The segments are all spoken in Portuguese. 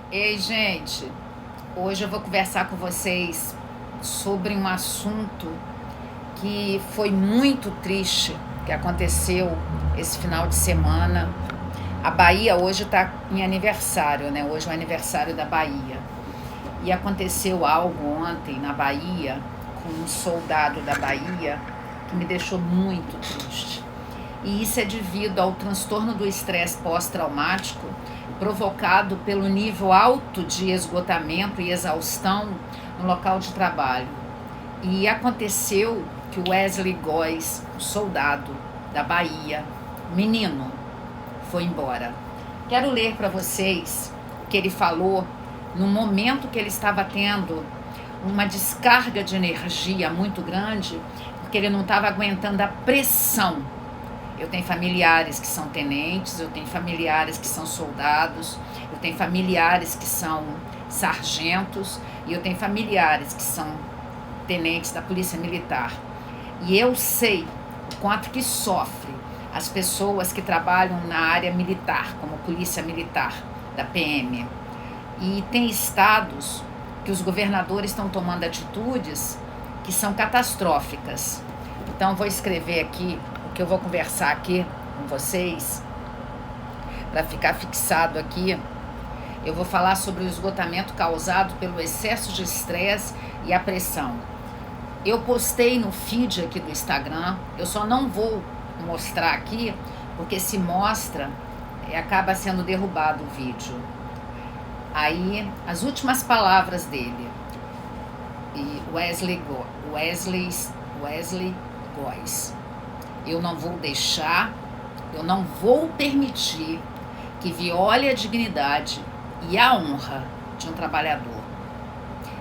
Ei, gente, hoje eu vou conversar com vocês sobre um assunto que foi muito triste, que aconteceu esse final de semana. A Bahia hoje está em aniversário, né? Hoje é o aniversário da Bahia. E aconteceu algo ontem na Bahia com um soldado da Bahia que me deixou muito triste. E isso é devido ao transtorno do estresse pós-traumático provocado pelo nível alto de esgotamento e exaustão no local de trabalho. E aconteceu que o Wesley Góes, um soldado da Bahia, menino, foi embora. Quero ler para vocês o que ele falou no momento que ele estava tendo uma descarga de energia muito grande, porque ele não estava aguentando a pressão. Eu tenho familiares que são tenentes, eu tenho familiares que são soldados, eu tenho familiares que são sargentos e eu tenho familiares que são tenentes da Polícia Militar. E eu sei o quanto que sofre as pessoas que trabalham na área militar, como Polícia Militar, da PM. E tem estados que os governadores estão tomando atitudes que são catastróficas. Então, vou escrever aqui o que eu vou conversar aqui com vocês, para ficar fixado aqui. Eu vou falar sobre o esgotamento causado pelo excesso de estresse e a pressão. Eu postei no feed aqui do Instagram, eu só não vou mostrar aqui, porque se mostra, acaba sendo derrubado o vídeo. Aí, as últimas palavras dele, e Wesley Góes. Eu não vou deixar, eu não vou permitir que viole a dignidade e a honra de um trabalhador.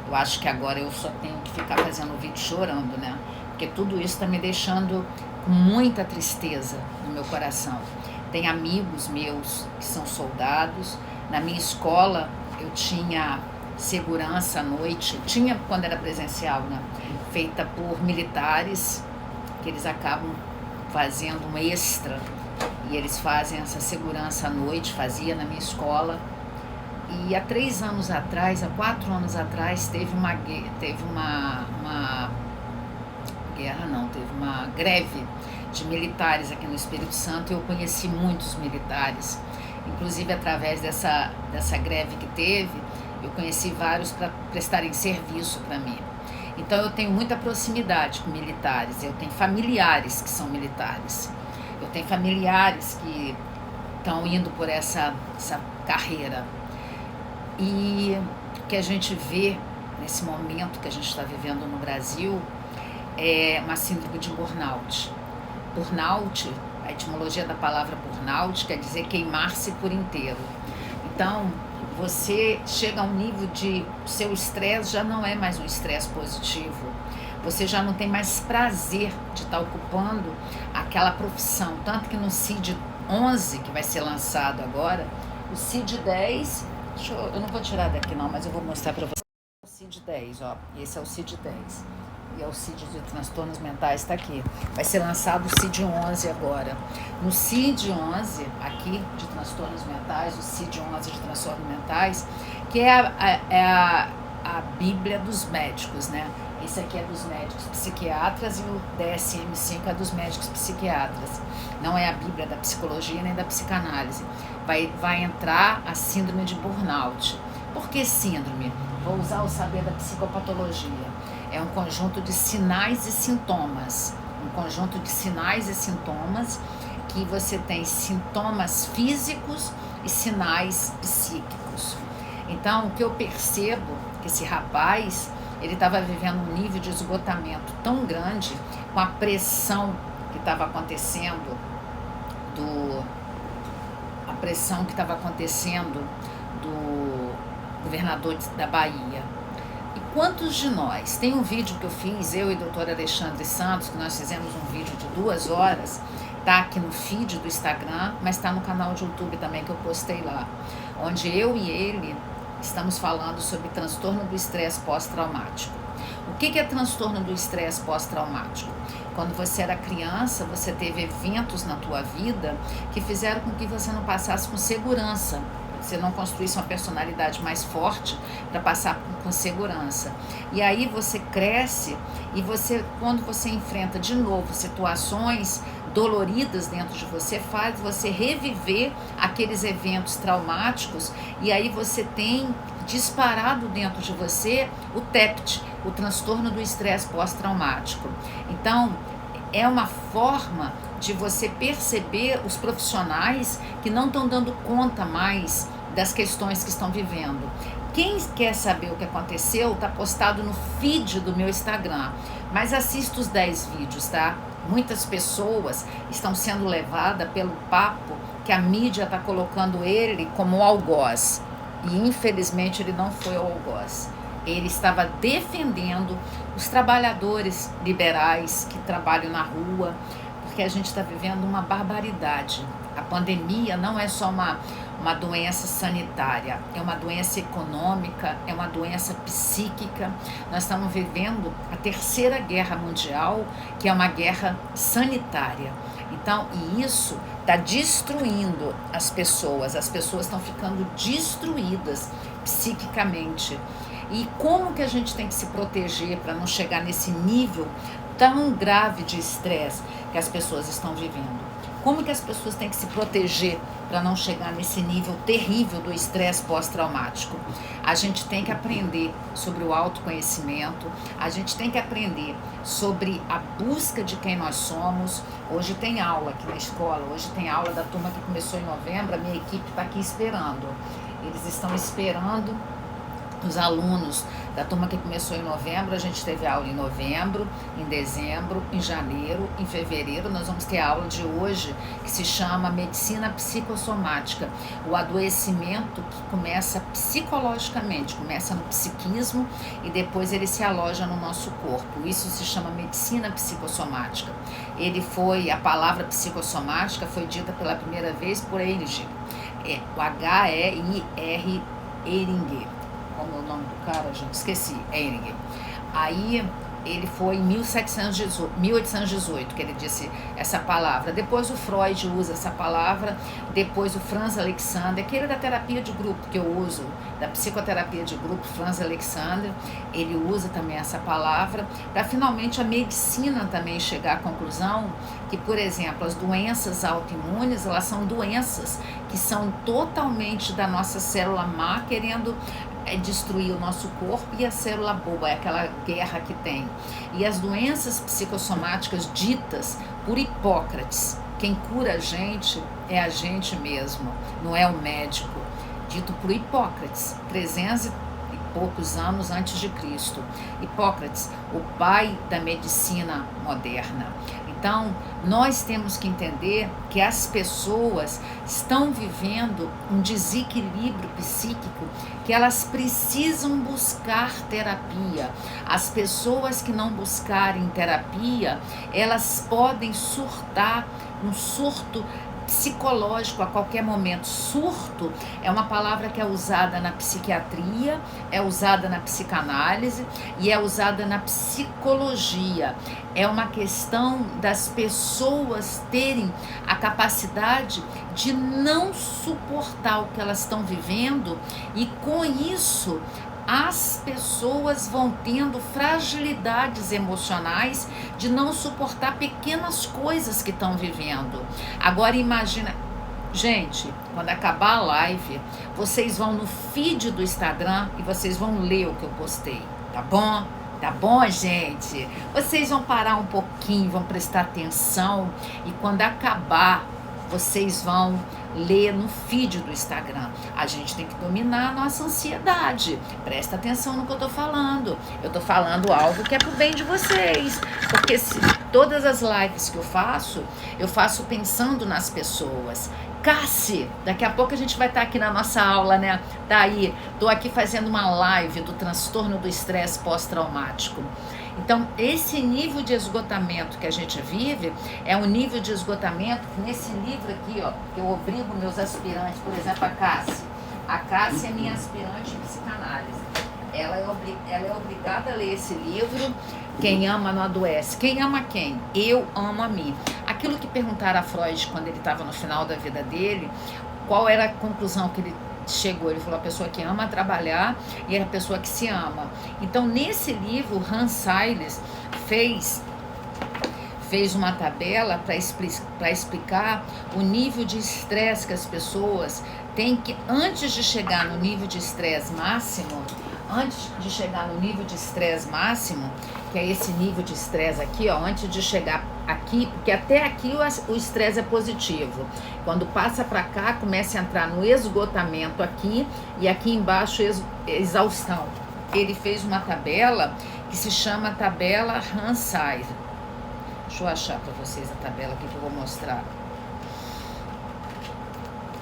Eu acho que agora eu só tenho que ficar fazendo o vídeo chorando, né? Porque tudo isso está me deixando com muita tristeza no meu coração. Tem amigos meus que são soldados. Na minha escola eu tinha segurança à noite, tinha quando era presencial, né? Feita por militares, que eles acabam fazendo um extra e eles fazem essa segurança à noite, fazia na minha escola. E há 3 anos atrás, há 4 anos atrás, teve uma greve de militares aqui no Espírito Santo, e eu conheci muitos militares, inclusive através dessa greve que teve, eu conheci vários para prestarem serviço para mim. Então eu tenho muita proximidade com militares, eu tenho familiares que são militares, eu tenho familiares que estão indo por essa carreira. E o que a gente vê nesse momento que a gente está vivendo no Brasil é uma síndrome de burnout. Burnout, a etimologia da palavra burnout quer dizer queimar-se por inteiro. Então, você chega a um nível de seu estresse já não é mais um estresse positivo. Você já não tem mais prazer de estar ocupando aquela profissão. Tanto que no CID 11, que vai ser lançado agora, o CID 10, eu não vou tirar daqui não, mas eu vou mostrar para vocês. O CID 10, ó, esse é o CID 10. E é o CID de transtornos mentais, está aqui. Vai ser lançado o CID 11 agora. No CID 11, aqui, de transtornos mentais, o CID 11 de transtornos mentais, que é a Bíblia dos médicos, né? Esse aqui é dos médicos psiquiatras e o DSM-5 é dos médicos psiquiatras. Não é a Bíblia da psicologia nem da psicanálise. Vai entrar a síndrome de burnout. Por que síndrome? Vou usar o saber da psicopatologia. É um conjunto de sinais e sintomas. Um conjunto de sinais e sintomas que você tem sintomas físicos e sinais psíquicos. Então, o que eu percebo que esse rapaz, ele estava vivendo um nível de esgotamento tão grande com a pressão que estava acontecendo do governador da Bahia. E quantos de nós? Tem um vídeo que eu fiz, eu e o doutor Alexandre Santos, que nós fizemos um vídeo de 2 horas, tá aqui no feed do Instagram, mas está no canal de YouTube também, que eu postei lá, onde eu e ele estamos falando sobre transtorno do estresse pós-traumático. O que é transtorno do estresse pós-traumático? Quando você era criança, você teve eventos na tua vida que fizeram com que você não passasse com segurança você não construísse uma personalidade mais forte para passar com segurança. E aí você cresce e quando você enfrenta de novo situações doloridas dentro de você, faz você reviver aqueles eventos traumáticos, e aí você tem disparado dentro de você o TEPT, o transtorno do estresse pós-traumático. Então, é uma forma de você perceber os profissionais que não estão dando conta mais das questões que estão vivendo. Quem quer saber o que aconteceu, está postado no feed do meu Instagram, mas assista os 10 vídeos, tá? Muitas pessoas estão sendo levadas pelo papo que a mídia está colocando ele como algoz. E infelizmente ele não foi algoz. Ele estava defendendo os trabalhadores liberais que trabalham na rua, porque a gente está vivendo uma barbaridade. A pandemia não é só uma doença sanitária, é uma doença econômica, é uma doença psíquica. Nós estamos vivendo a terceira guerra mundial, que é uma guerra sanitária. Então, e isso está destruindo as pessoas estão ficando destruídas psiquicamente. E como que a gente tem que se proteger para não chegar nesse nível tão grave de estresse que as pessoas estão vivendo? Como que as pessoas têm que se proteger para não chegar nesse nível terrível do estresse pós-traumático? A gente tem que aprender sobre o autoconhecimento, a gente tem que aprender sobre a busca de quem nós somos. Hoje tem aula aqui na escola, hoje tem aula da turma que começou em novembro, a minha equipe está aqui esperando. Eles estão esperando os alunos da turma que começou em novembro. A gente teve aula em novembro, em dezembro, em janeiro, em fevereiro. Nós vamos ter a aula de hoje que se chama Medicina Psicossomática, o adoecimento que começa psicologicamente, começa no psiquismo e depois ele se aloja no nosso corpo. Isso se chama Medicina Psicossomática. A palavra psicossomática foi dita pela primeira vez por Ehring, o H-E-I-R, Ehring. Como é o nome do cara, gente? Esqueci, Ehring. Aí ele foi em 1818 que ele disse essa palavra. Depois o Freud usa essa palavra, depois o Franz Alexander, aquele da terapia de grupo que eu uso, da psicoterapia de grupo, Franz Alexander, ele usa também essa palavra, para finalmente a medicina também chegar à conclusão que, por exemplo, as doenças autoimunes, elas são doenças que são totalmente da nossa célula má, querendo destruir o nosso corpo, e a célula boa é aquela guerra que tem. E as doenças psicossomáticas ditas por Hipócrates, quem cura a gente é a gente mesmo, não é o médico. Dito por Hipócrates, 300 e poucos anos antes de Cristo. Hipócrates, o pai da medicina moderna. Então, nós temos que entender que as pessoas estão vivendo um desequilíbrio psíquico, que elas precisam buscar terapia. As pessoas que não buscarem terapia, elas podem surtar um surto psicológico a qualquer momento. Surto é uma palavra que é usada na psiquiatria, é usada na psicanálise e é usada na psicologia. É uma questão das pessoas terem a capacidade de não suportar o que elas estão vivendo, e com isso as pessoas vão tendo fragilidades emocionais de não suportar pequenas coisas que estão vivendo. Agora imagina, gente, quando acabar a live, vocês vão no feed do Instagram e vocês vão ler o que eu postei, tá bom? Tá bom, gente? Vocês vão parar um pouquinho, vão prestar atenção, e quando acabar, vocês vão ler no feed do Instagram. A gente tem que dominar a nossa ansiedade. Presta atenção no que eu tô falando. Eu tô falando algo que é pro bem de vocês. Porque todas as lives que eu faço pensando nas pessoas. Cassi, daqui a pouco a gente vai estar aqui na nossa aula, né? Daí, tô aqui fazendo uma live do transtorno do estresse pós-traumático. Então, esse nível de esgotamento que a gente vive é um nível de esgotamento que nesse livro aqui, ó, que eu obrigo meus aspirantes, por exemplo, a Cassi. A Cassi é minha aspirante em psicanálise. Ela é obrigada a ler esse livro. Quem ama não adoece. Quem ama quem? Eu amo a mim. Aquilo que perguntaram a Freud quando ele estava no final da vida dele, qual era a conclusão que ele chegou, ele falou a pessoa que ama trabalhar e a pessoa que se ama. Então, nesse livro, Hans Sayles fez uma tabela para explicar o nível de estresse que as pessoas têm que, antes de chegar no nível de estresse máximo, que é esse nível de estresse aqui, ó, antes de chegar aqui, porque até aqui o estresse é positivo. Quando passa para cá, começa a entrar no esgotamento aqui e aqui embaixo exaustão. Ele fez uma tabela que se chama tabela Hans Sayles. Deixa eu achar para vocês a tabela aqui que eu vou mostrar.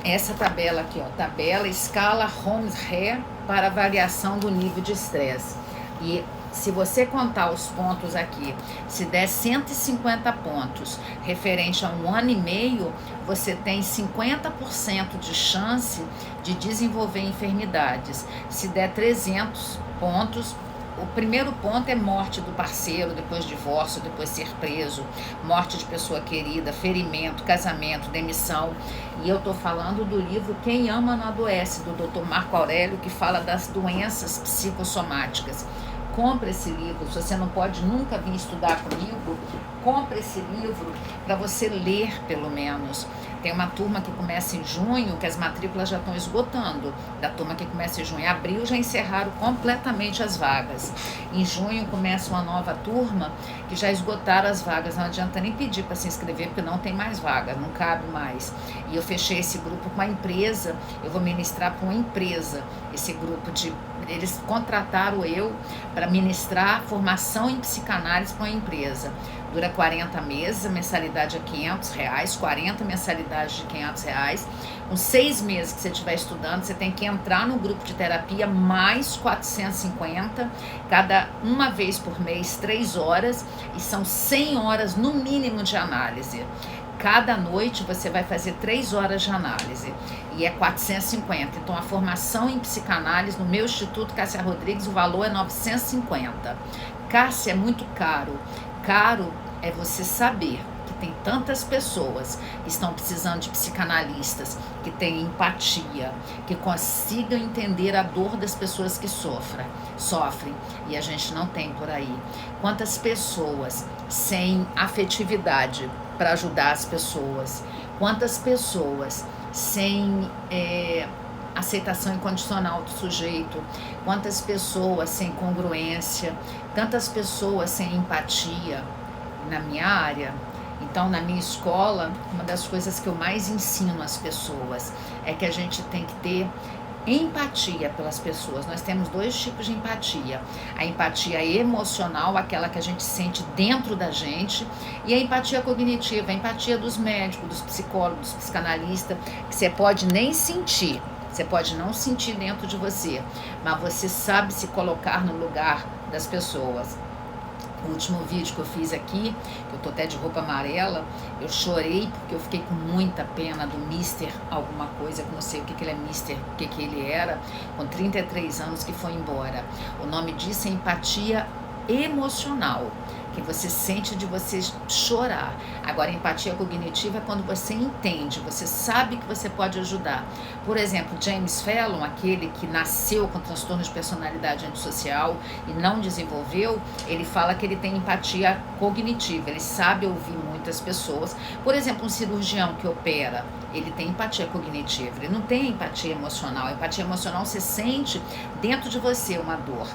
Essa tabela aqui, ó, tabela escala Holmes-Ré para variação do nível de estresse. E se você contar os pontos aqui, se der 150 pontos referente a 1 ano e meio, você tem 50% de chance de desenvolver enfermidades. Se der 300 pontos, o primeiro ponto é morte do parceiro, depois divórcio, depois ser preso, morte de pessoa querida, ferimento, casamento, demissão. E eu estou falando do livro Quem Ama Não Adoece, do Dr. Marco Aurélio, que fala das doenças psicossomáticas. Compre esse livro. Se você não pode nunca vir estudar comigo, compre esse livro para você ler, pelo menos. Tem uma turma que começa em junho, que as matrículas já estão esgotando. Da turma que começa em junho, em abril já encerraram completamente as vagas. Em junho começa uma nova turma que já esgotaram as vagas. Não adianta nem pedir para se inscrever, porque não tem mais vaga, não cabe mais. E eu fechei esse grupo com uma empresa, eu vou ministrar para uma empresa, esse grupo eles contrataram eu para ministrar formação em psicanálise para uma empresa. Dura 40 meses, a mensalidade é R$500, 40 mensalidades de R$500. Com 6 meses que você estiver estudando, você tem que entrar no grupo de terapia mais 450, uma vez por mês, 3 horas, e são 100 horas no mínimo de análise. Cada noite você vai fazer 3 horas de análise e é 450. Então, a formação em psicanálise no meu Instituto Cássia Rodrigues, o valor é 950. Cássia, é muito caro. Caro é você saber que tem tantas pessoas que estão precisando de psicanalistas, que têm empatia, que consigam entender a dor das pessoas que sofrem, e a gente não tem por aí. Quantas pessoas sem afetividade para ajudar as pessoas, quantas pessoas sem aceitação incondicional do sujeito, quantas pessoas sem congruência, tantas pessoas sem empatia na minha área. Então, na minha escola, uma das coisas que eu mais ensino às pessoas é que a gente tem que ter empatia pelas pessoas. Nós temos 2 tipos de empatia: a empatia emocional, aquela que a gente sente dentro da gente, e a empatia cognitiva, a empatia dos médicos, dos psicólogos, dos psicanalistas, que você pode nem sentir, você pode não sentir dentro de você, mas você sabe se colocar no lugar das pessoas. O último vídeo que eu fiz aqui, que eu tô até de roupa amarela, eu chorei porque eu fiquei com muita pena do Mister alguma coisa, que não sei o que ele é Mister, o que ele era, com 33 anos, que foi embora. O nome disso é empatia emocional, que você sente de você chorar. Agora, empatia cognitiva é quando você entende, você sabe que você pode ajudar. Por exemplo, James Fallon, aquele que nasceu com transtorno de personalidade antissocial e não desenvolveu, ele fala que ele tem empatia cognitiva, ele sabe ouvir muitas pessoas. Por exemplo, um cirurgião que opera, ele tem empatia cognitiva, ele não tem empatia emocional. Empatia emocional, você sente dentro de você uma dor,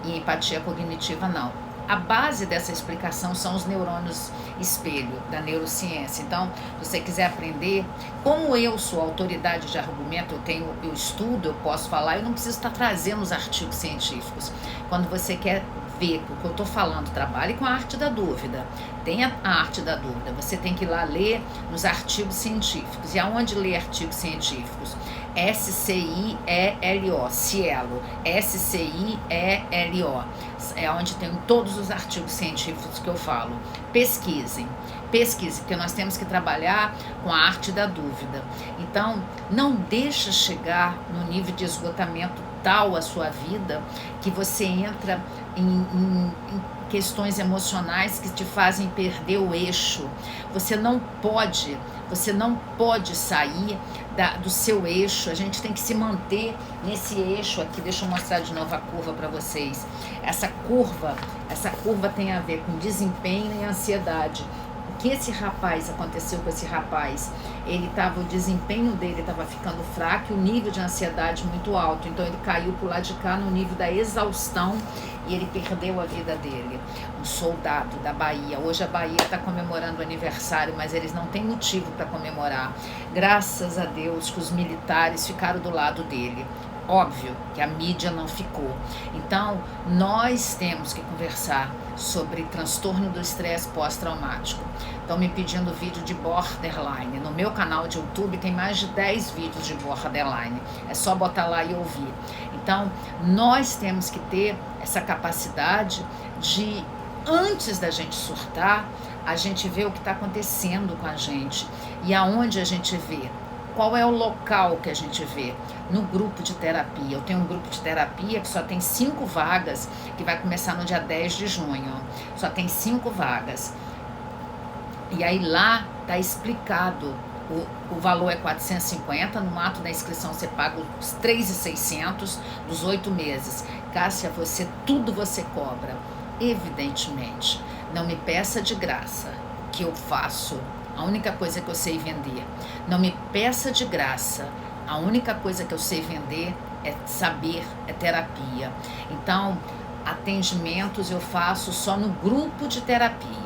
e empatia cognitiva não. A base dessa explicação são os neurônios espelho da neurociência. Então, se você quiser aprender, como eu sou autoridade de argumento, eu estudo, eu posso falar, eu não preciso estar trazendo os artigos científicos. Quando você quer ver o que eu estou falando, trabalhe com a arte da dúvida. Tem a arte da dúvida, você tem que ir lá ler nos artigos científicos. E aonde ler artigos científicos? SCIELO, Cielo, SCIELO, é onde tem todos os artigos científicos que eu falo. Pesquise, porque nós temos que trabalhar com a arte da dúvida. Então, não deixa chegar no nível de esgotamento tal a sua vida que você entra em questões emocionais que te fazem perder o eixo. Você não pode sair do seu eixo. A gente tem que se manter nesse eixo aqui. Deixa eu mostrar de novo a curva para vocês. Essa curva tem a ver com desempenho e ansiedade. O que esse rapaz, aconteceu com esse rapaz? O desempenho dele estava ficando fraco e o nível de ansiedade muito alto. Então ele caiu pro lado de cá no nível da exaustão e ele perdeu a vida dele. Um soldado da Bahia. Hoje a Bahia está comemorando o aniversário, mas eles não têm motivo para comemorar. Graças a Deus que os militares ficaram do lado dele. Óbvio que a mídia não ficou. Então, nós temos que conversar sobre transtorno do estresse pós-traumático. Estão me pedindo vídeo de borderline. No meu canal de YouTube tem mais de 10 vídeos de borderline. É só botar lá e ouvir. Então, nós temos que ter essa capacidade de, antes da gente surtar, a gente ver o que está acontecendo com a gente. E aonde a gente vê? Qual é o local que a gente vê? No grupo de terapia. Eu tenho um grupo de terapia que só tem 5 vagas, que vai começar no dia 10 de junho. Só tem 5 vagas. E aí lá está explicado. O valor é 450, no ato da inscrição você paga os 3.600 dos 8 meses. Cássia, tudo você cobra. Evidentemente, não me peça de graça, que eu faço. A única coisa que eu sei vender. Não me peça de graça. A única coisa que eu sei vender é saber, é terapia. Então, atendimentos eu faço só no grupo de terapia.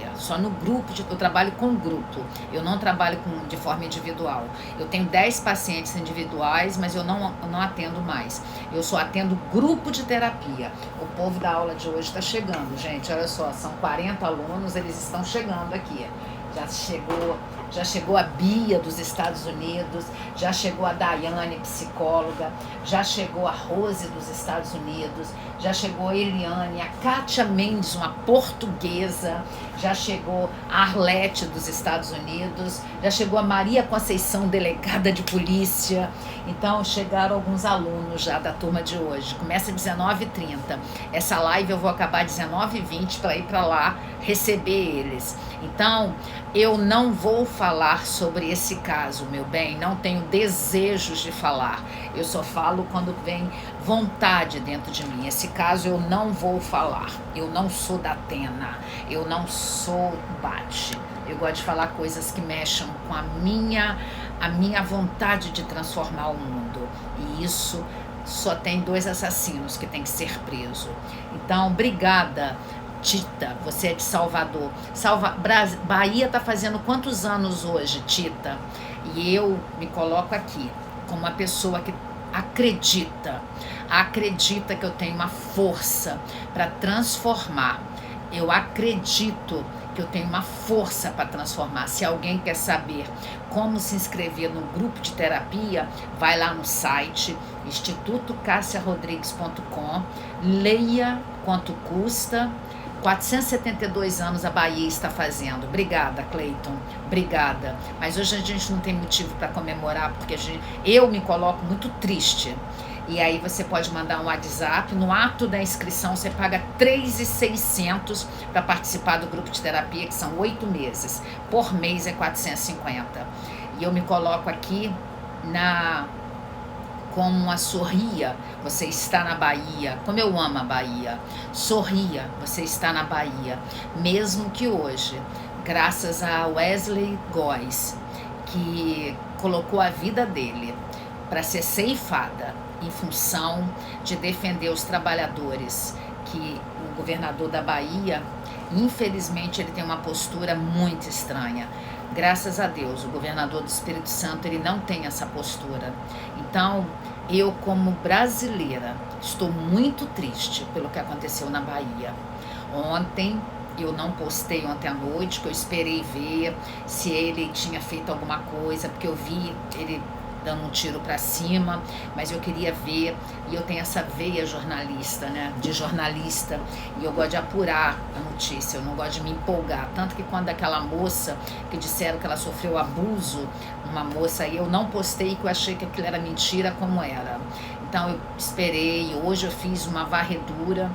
Eu trabalho com grupo. Eu não trabalho de forma individual. Eu tenho 10 pacientes individuais, mas eu não atendo mais. Eu só atendo grupo de terapia. O povo da aula de hoje está chegando, gente. Olha só, são 40 alunos, eles estão chegando aqui. Já chegou a Bia dos Estados Unidos, já chegou a Daiane, psicóloga, já chegou a Rose dos Estados Unidos, já chegou a Eliane, a Kátia Mendes, uma portuguesa, já chegou a Arlete dos Estados Unidos, já chegou a Maria Conceição, delegada de polícia. Então chegaram alguns alunos já da turma de hoje. Começa às 19h30. Essa live eu vou acabar às 19h20 para ir para lá receber eles. Então, eu não vou falar sobre esse caso, meu bem, não tenho desejos de falar. Eu só falo quando vem vontade dentro de mim. Esse caso eu não vou falar. Eu não sou da Atena, eu não sou Bate. Eu gosto de falar coisas que mexam com a minha vontade de transformar o mundo. E isso só tem 2 assassinos que tem que ser preso. Então, obrigada. Tita, você é de Salvador. Bahia está fazendo quantos anos hoje, Tita? E eu me coloco aqui como uma pessoa que acredita que eu tenho uma força para transformar. Eu acredito que eu tenho uma força para transformar. Se alguém quer saber como se inscrever no grupo de terapia, vai lá no site institutocassiarodrigues.com, leia quanto custa. 472 anos a Bahia está fazendo. Obrigada, Cleiton. Obrigada. Mas hoje a gente não tem motivo para comemorar, porque eu me coloco muito triste. E aí você pode mandar um WhatsApp. No ato da inscrição você paga 3.600 para participar do grupo de terapia, que são 8 meses. Por mês é 450. E eu me coloco aqui como a Sorria, você está na Bahia. Como eu amo a Bahia. Sorria, você está na Bahia. Mesmo que hoje, graças a Wesley Góes, que colocou a vida dele para ser ceifada em função de defender os trabalhadores, que o governador da Bahia, infelizmente, ele tem uma postura muito estranha. Graças a Deus, o governador do Espírito Santo, ele não tem essa postura. Então, eu como brasileira, estou muito triste pelo que aconteceu na Bahia. Ontem, eu não postei ontem à noite, que eu esperei ver se ele tinha feito alguma coisa, porque eu vi ele dando um tiro para cima, mas eu queria ver, e eu tenho essa veia jornalista, né, de jornalista, e eu gosto de apurar a notícia, eu não gosto de me empolgar, tanto que quando aquela moça, que disseram que ela sofreu abuso, uma moça aí, eu não postei, que eu achei que aquilo era mentira, como era. Então eu esperei, hoje eu fiz uma varredura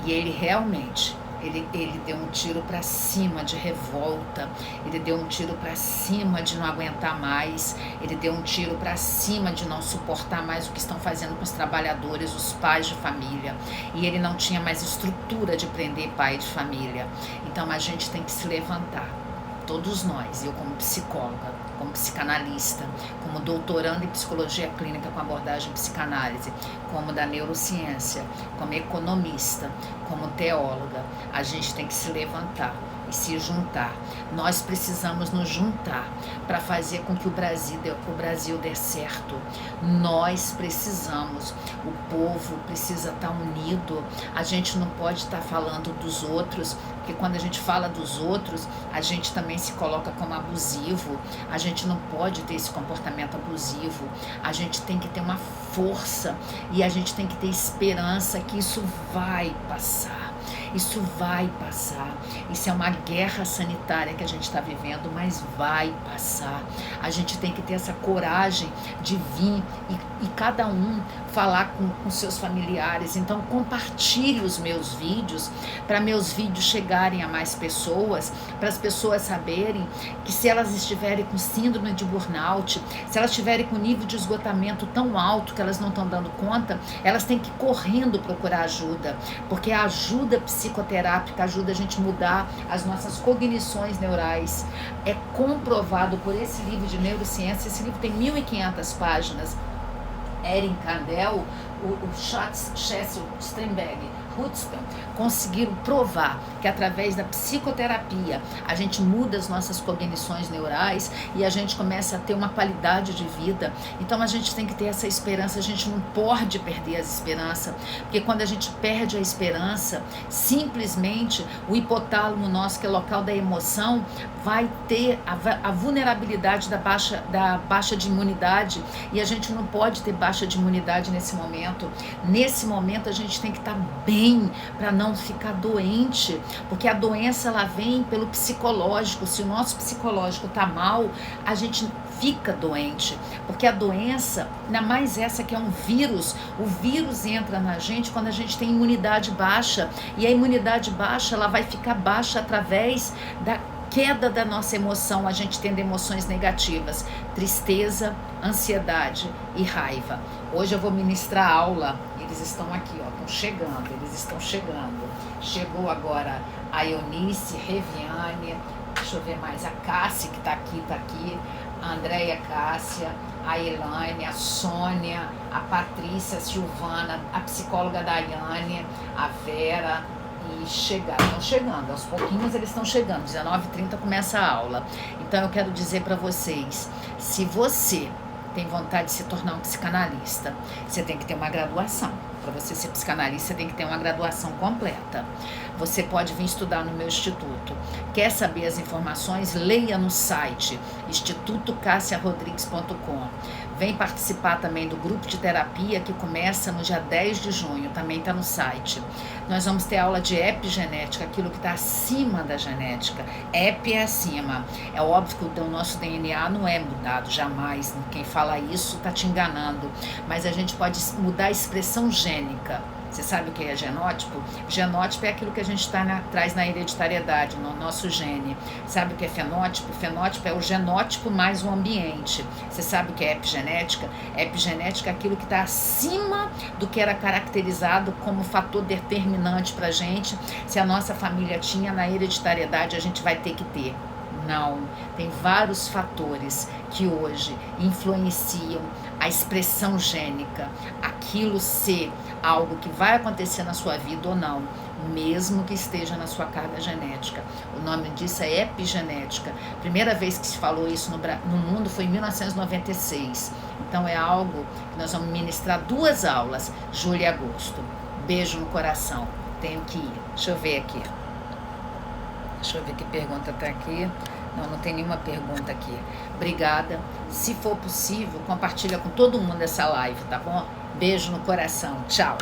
e ele realmente, ele deu um tiro para cima de revolta, ele deu um tiro para cima de não aguentar mais, ele deu um tiro para cima de não suportar mais o que estão fazendo com os trabalhadores, os pais de família, e ele não tinha mais estrutura de prender pai de família. Então a gente tem que se levantar, todos nós, eu como psicóloga, como psicanalista, como doutoranda em psicologia clínica com abordagem psicanálise, como da neurociência, como economista, como teóloga, a gente tem que se levantar e se juntar. Nós precisamos nos juntar para fazer com que o Brasil dê certo. Nós precisamos, o povo precisa estar unido. A gente não pode estar falando dos outros, porque quando a gente fala dos outros, a gente também se coloca como abusivo. A gente não pode ter esse comportamento abusivo. A gente tem que ter uma força e a gente tem que ter esperança que isso vai passar. Isso vai passar. Isso é uma guerra sanitária que a gente está vivendo, mas vai passar. A gente tem que ter essa coragem de vir e cada um falar com seus familiares. Então compartilhe os meus vídeos, para meus vídeos chegarem a mais pessoas, para as pessoas saberem que se elas estiverem com síndrome de burnout, se elas estiverem com nível de esgotamento tão alto que elas não estão dando conta, elas têm que ir correndo procurar ajuda, porque a ajuda psicoterápica ajuda a gente mudar as nossas cognições neurais. É comprovado por esse livro de neurociência, esse livro tem 1.500 páginas, Erin Kandel, o Chessel Steinberg, Hudspeth, conseguiram provar que através da psicoterapia a gente muda as nossas cognições neurais e a gente começa a ter uma qualidade de vida. Então a gente tem que ter essa esperança, a gente não pode perder a esperança, porque quando a gente perde a esperança, simplesmente o hipotálamo nosso, que é o local da emoção, vai ter a vulnerabilidade da baixa de imunidade, e a gente não pode ter baixa de imunidade nesse momento. Nesse momento a gente tem que estar bem para não ficar doente, porque a doença ela vem pelo psicológico. Se o nosso psicológico tá mal, a gente fica doente, porque a doença, ainda mais essa que é um vírus, o vírus entra na gente quando a gente tem imunidade baixa, e a imunidade baixa ela vai ficar baixa através da queda da nossa emoção, a gente tendo emoções negativas, tristeza, ansiedade e raiva. Hoje eu vou ministrar aula, eles estão aqui, ó, estão chegando, eles estão chegando. Chegou agora a Eunice, Reviane, deixa eu ver mais, a Cássia que tá aqui, a Andréia Cássia, a Elaine, a Sônia, a Patrícia, a Silvana, a psicóloga Daiane, a Vera, e estão chegando, aos pouquinhos eles estão chegando, 19h30 começa a aula. Então eu quero dizer para vocês, se você tem vontade de se tornar um psicanalista, você tem que ter uma graduação. Para você ser psicanalista, você tem que ter uma graduação completa. Você pode vir estudar no meu instituto. Quer saber as informações? Leia no site institutocassiarodrigues.com. Vem participar também do grupo de terapia que começa no dia 10 de junho, também está no site. Nós vamos ter aula de epigenética, aquilo que está acima da genética. Epi é acima. É óbvio que o nosso DNA não é mudado, jamais. Quem fala isso está te enganando. Mas a gente pode mudar a expressão gênica. Você sabe o que é genótipo? Genótipo é aquilo que a gente traz na hereditariedade, no nosso gene. Sabe o que é fenótipo? Fenótipo é o genótipo mais o ambiente. Você sabe o que é epigenética? Epigenética é aquilo que está acima do que era caracterizado como fator determinante para a gente. Se a nossa família tinha na hereditariedade, a gente vai ter que ter. Não, tem vários fatores que hoje influenciam a expressão gênica, aquilo ser algo que vai acontecer na sua vida ou não, mesmo que esteja na sua carga genética. O nome disso é epigenética. Primeira vez que se falou isso no mundo foi em 1996. Então é algo que nós vamos ministrar 2 aulas, julho e agosto. Beijo no coração. Tenho que ir. Deixa eu ver aqui. Deixa eu ver que pergunta tá aqui. Não tem nenhuma pergunta aqui. Obrigada. Se for possível, compartilha com todo mundo essa live, tá bom? Beijo no coração. Tchau.